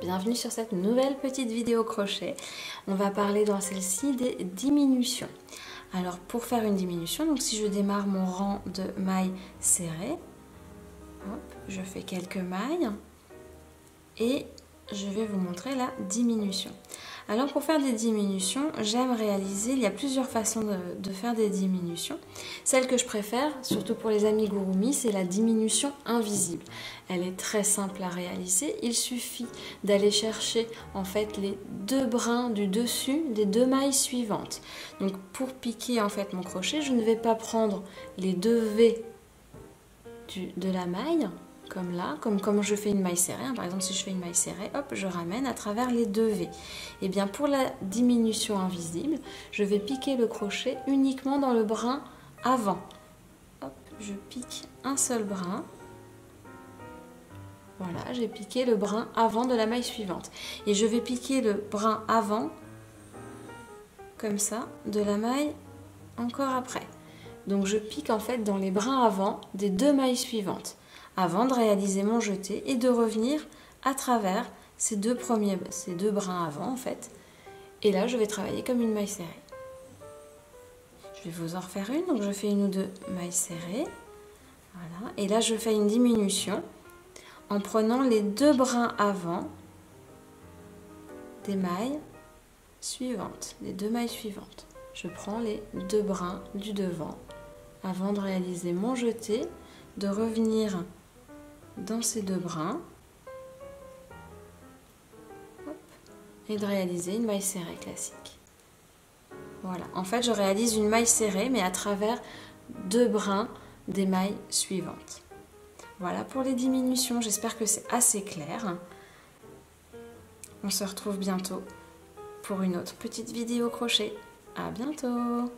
Bienvenue sur cette nouvelle petite vidéo crochet. On va parler dans celle-ci des diminutions. Alors pour faire une diminution, donc si je démarre mon rang de mailles serrées, hop, je fais quelques mailles et je vais vous montrer la diminution. Alors pour faire des diminutions, j'aime réaliser, il y a plusieurs façons de faire des diminutions. Celle que je préfère, surtout pour les amigurumi, c'est la diminution invisible. Elle est très simple à réaliser, il suffit d'aller chercher en fait les deux brins du dessus des deux mailles suivantes. Donc pour piquer en fait mon crochet, je ne vais pas prendre les deux V de la maille, comme là, comme je fais une maille serrée, par exemple si je fais une maille serrée, hop, je ramène à travers les deux V. Et bien pour la diminution invisible, je vais piquer le crochet uniquement dans le brin avant. Hop, je pique un seul brin. Voilà, j'ai piqué le brin avant de la maille suivante. Et je vais piquer le brin avant, comme ça, de la maille encore après. Donc je pique en fait dans les brins avant des deux mailles suivantes, avant de réaliser mon jeté et de revenir à travers ces deux brins avant en fait. Et là je vais travailler comme une maille serrée. Je vais vous en refaire une, donc je fais une ou deux mailles serrées. Voilà. Et là je fais une diminution en prenant les deux brins avant des mailles suivantes, des deux mailles suivantes. Je prends les deux brins du devant avant de réaliser mon jeté, de revenir dans ces deux brins et de réaliser une maille serrée classique. Voilà, en fait je réalise une maille serrée mais à travers deux brins des mailles suivantes. Voilà pour les diminutions, j'espère que c'est assez clair. On se retrouve bientôt pour une autre petite vidéo crochet. À bientôt!